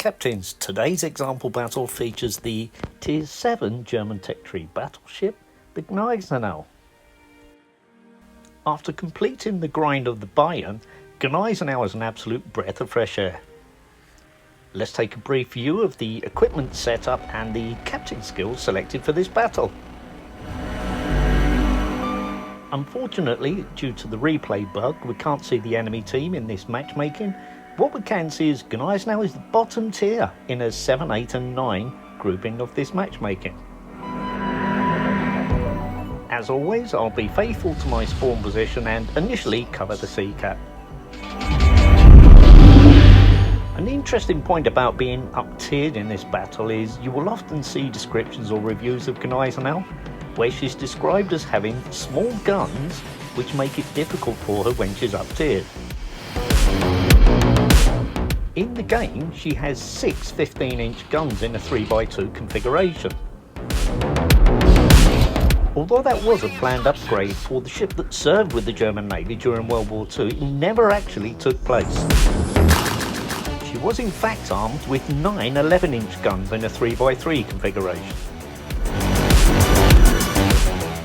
Captains, today's example battle features the Tier 7 German Tech Tree battleship, the Gneisenau. After completing the grind of the Bayern, Gneisenau is an absolute breath of fresh air. Let's take a brief view of the equipment setup and the captain skills selected for this battle. Unfortunately, due to the replay bug, we can't see the enemy team in this matchmaking. What we can see is Gneisenau is the bottom tier in a 7, 8 and 9 grouping of this matchmaking. As always, I'll be faithful to my spawn position and initially cover the sea cap. An interesting point about being up-tiered in this battle is you will often see descriptions or reviews of Gneisenau where she's described as having small guns which make it difficult for her when she's up-tiered. In the game, she has 6 15-inch guns in a 3x2 configuration. Although that was a planned upgrade for the ship that served with the German Navy during World War II, it never actually took place. She was in fact armed with 9 11-inch guns in a 3x3 configuration.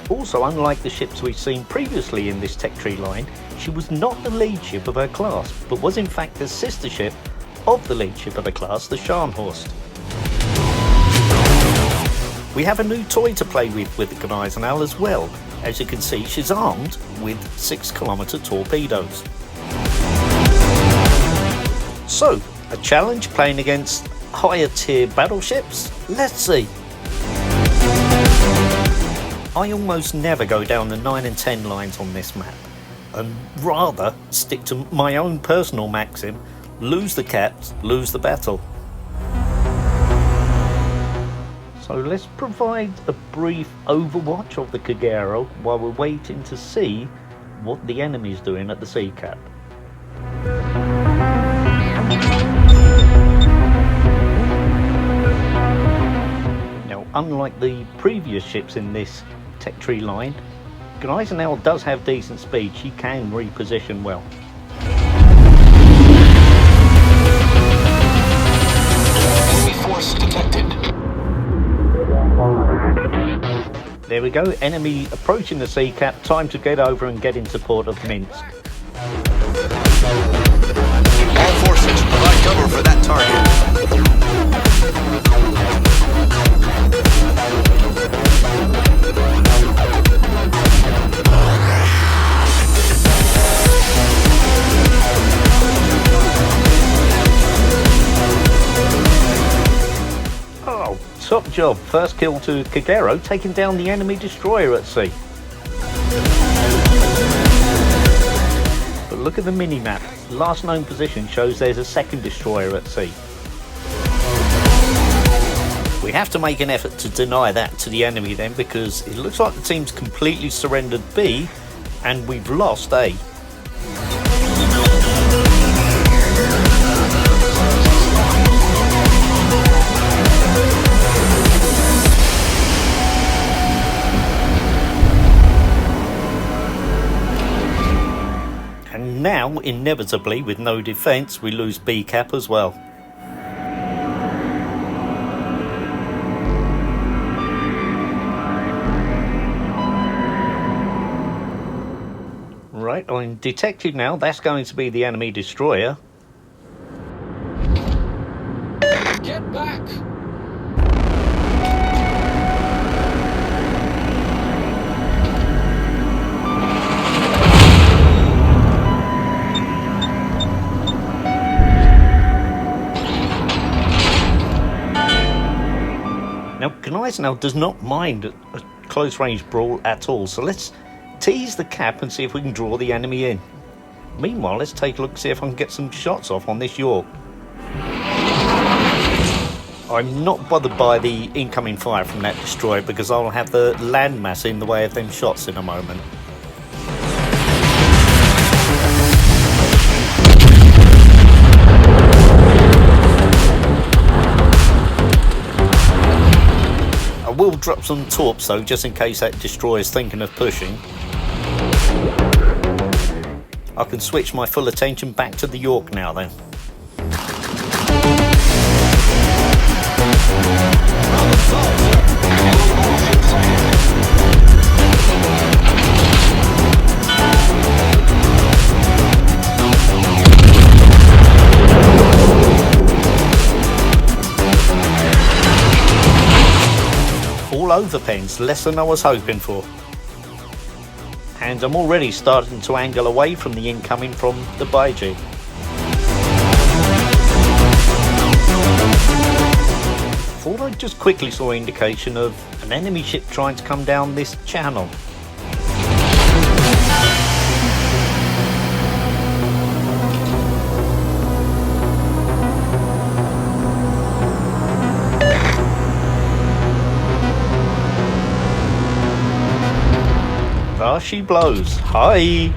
Also, unlike the ships we've seen previously in this tech tree line, she was not the lead ship of her class, but was in fact the sister ship of the lead ship of the class, the Scharnhorst. We have a new toy to play with the Gneisenau as well. As you can see, she's armed with 6-kilometer torpedoes. So, a challenge playing against higher tier battleships? Let's see. I almost never go down the 9 and 10 lines on this map, and rather stick to my own personal maxim: lose the caps, lose the battle. So let's provide a brief overwatch of the calibre while we're waiting to see what the enemy's doing at the sea cap. Now, unlike the previous ships in this tech tree line, Gneisenau does have decent speed. She can reposition well. Force detected. There we go, enemy approaching the sea cap. Time to get over and get into port of Minsk. All forces, provide cover for that target. Top job, first kill to Calibre, taking down the enemy destroyer at sea. But look at the mini-map, last known position shows there's a second destroyer at sea. We have to make an effort to deny that to the enemy then, because it looks like the team's completely surrendered B and we've lost A. Now, inevitably, with no defence, we lose B cap as well. Right, I'm detected now. That's going to be the enemy destroyer. Get back! Now, Gneisenau does not mind a close-range brawl at all, so let's tease the cap and see if we can draw the enemy in. Meanwhile, let's take a look and see if I can get some shots off on this York. I'm not bothered by the incoming fire from that destroyer because I'll have the landmass in the way of them shots in a moment. I will drop some torps though, just in case that destroyer's thinking of pushing. I can switch my full attention back to the York now then. overpens, less than I was hoping for. And I'm already starting to angle away from the incoming from the Baiji. Thought I just quickly saw an indication of an enemy ship trying to come down this channel. There she blows. Hi!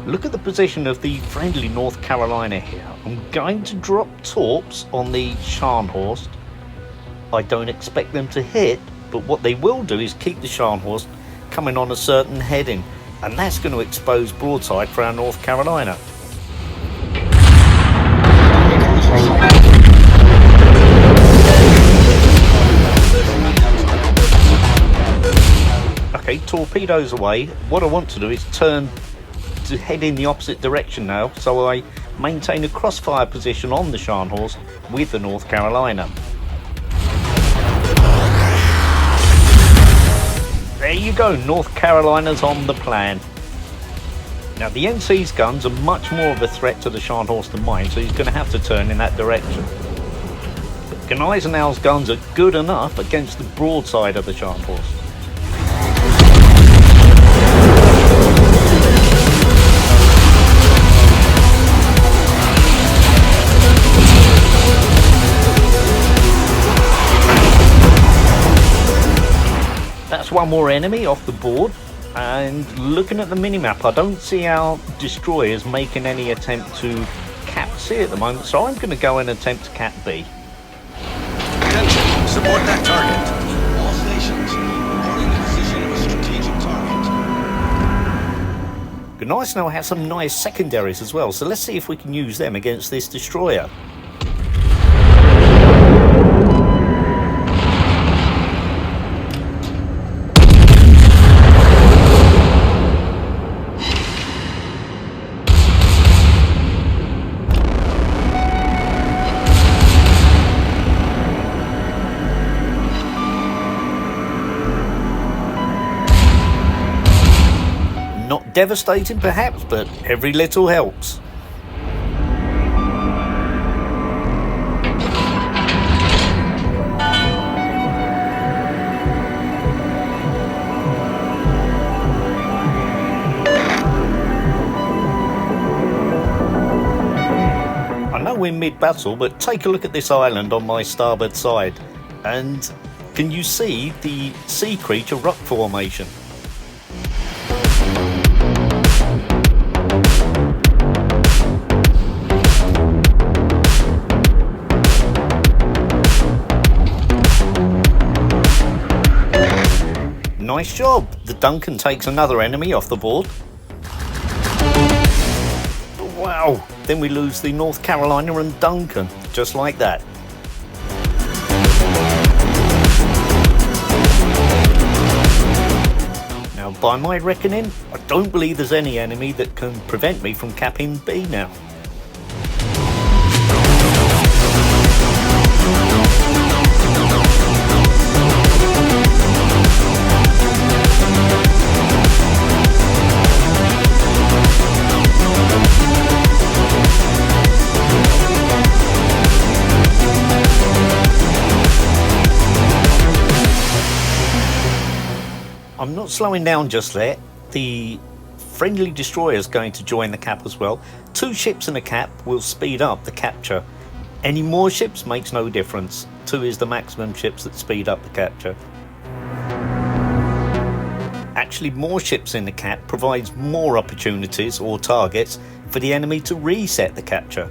Look at the position of the friendly North Carolina here. I'm going to drop torps on the Scharnhorst. I don't expect them to hit, but what they will do is keep the Scharnhorst coming on a certain heading, and that's going to expose broadside for our North Carolina. Okay, torpedoes away. What I want to do is turn to head in the opposite direction now, so I maintain a crossfire position on the Scharnhorst with the North Carolina. There you go, North Carolina's on the plan. Now the NC's guns are much more of a threat to the Scharnhorst than mine, so he's going to have to turn in that direction. But Gneisenau's guns are good enough against the broadside of the Scharnhorst. That's one more enemy off the board, and looking at the minimap, I don't see our destroyers making any attempt to cap C at the moment, so I'm going to go and attempt to cap B. Attention, support that target. All stations are in the position of a strategic target. Gneisenau has some nice secondaries as well, so let's see if we can use them against this destroyer. Not devastating perhaps, but every little helps. I know we're mid-battle, but take a look at this island on my starboard side, and can you see the sea creature rock formation? Nice job. The Duncan takes another enemy off the board. Wow, then we lose the North Carolina and Duncan, just like that. Now, by my reckoning, I don't believe there's any enemy that can prevent me from capping B now. I'm not slowing down just yet. The friendly destroyer is going to join the cap as well. 2 ships in a cap will speed up the capture. Any more ships makes no difference. 2 is the maximum ships that speed up the capture. Actually, more ships in the cap provides more opportunities or targets for the enemy to reset the capture.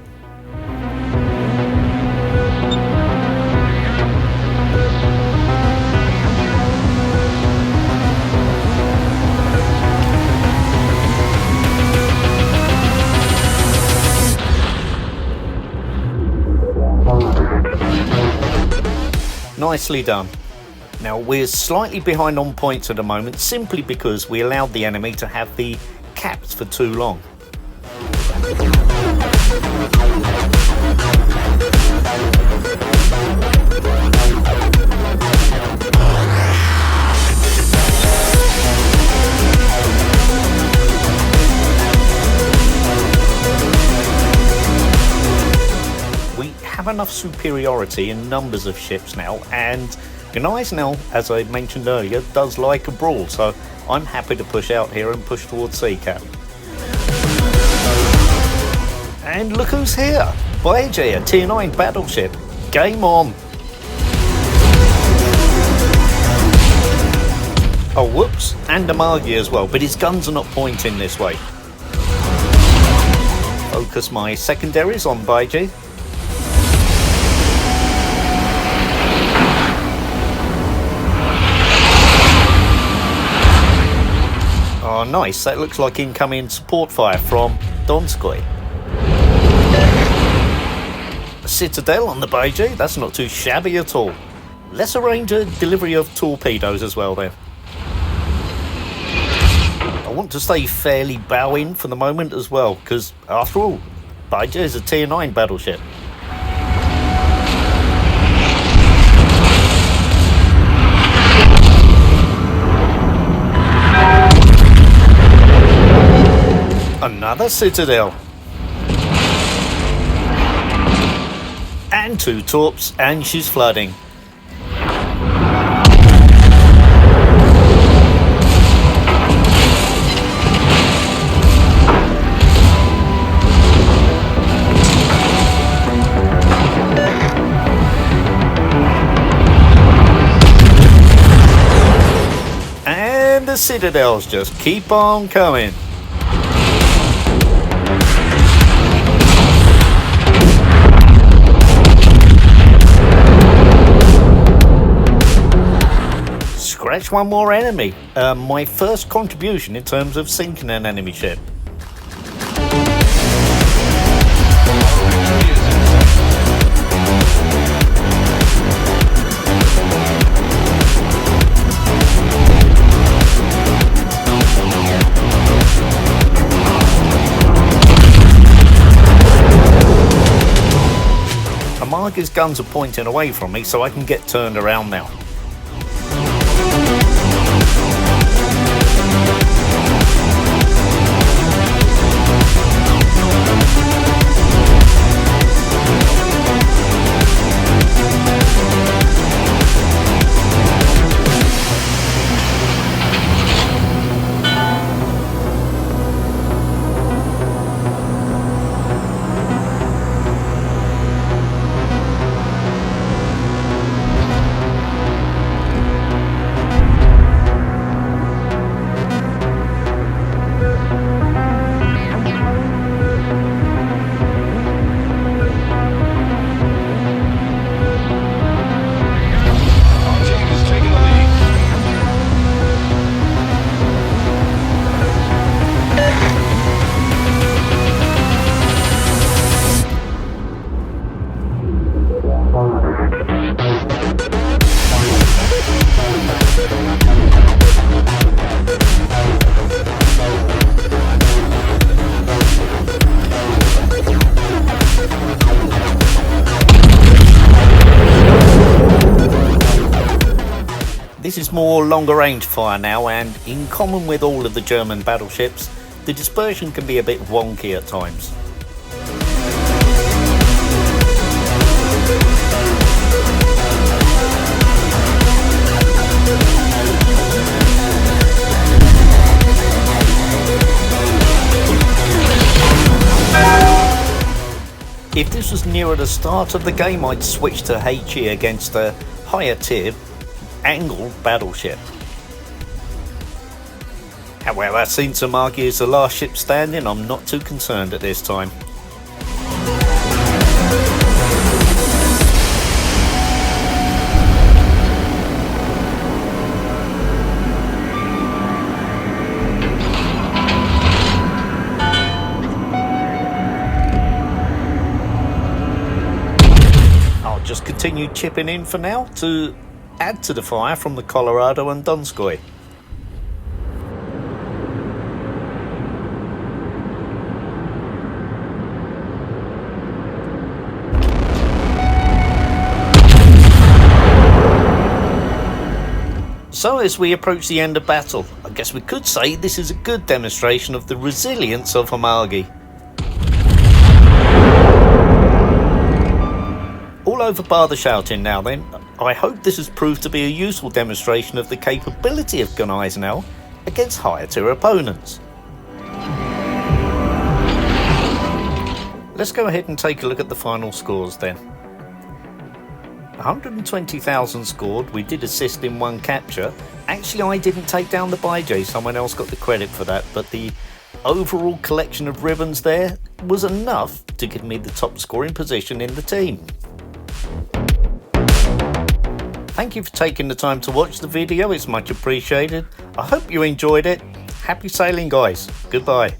Nicely done. Now we're slightly behind on points at the moment simply because we allowed the enemy to have the caps for too long. have enough superiority in numbers of ships now, and Gneisenau, as I mentioned earlier, does like a brawl, so I'm happy to push out here and push towards Sea Cap. And look who's here! Baiji, a Tier 9 battleship. Game on! Oh whoops, and Amagi as well, but his guns are not pointing this way. Focus my secondaries on Baiji. Oh nice, that looks like incoming support fire from Donskoy. A Citadel on the Baiji, that's not too shabby at all. Let's arrange a delivery of torpedoes as well then. I want to stay fairly bow-in for the moment as well, because after all, Baiji is a Tier 9 battleship. Another Citadel. And 2 torps, and she's flooding. And the Citadels just keep on coming. Scratch one more enemy. My first contribution in terms of sinking an enemy ship. Amagi's guns are pointing away from me, so I can get turned around now. This is more longer range fire now, and in common with all of the German battleships, the dispersion can be a bit wonky at times. If this was nearer the start of the game, I'd switch to HE against a higher tier angled battleship. However, since Amagi is the last ship standing, I'm not too concerned at this time. I'll just continue chipping in for now to add to the fire from the Colorado and Donskoy. So as we approach the end of battle, I guess we could say this is a good demonstration of the resilience of Amagi. all over bar the shouting now then. I hope this has proved to be a useful demonstration of the capability of Gneisenau against higher tier opponents. Let's go ahead and take a look at the final scores then. 120,000 scored, we did assist in one capture. Actually, I didn't take down the Baijay, someone else got the credit for that, but the overall collection of ribbons there was enough to give me the top scoring position in the team. Thank you for taking the time to watch the video, it's much appreciated. I hope you enjoyed it. Happy sailing guys, goodbye.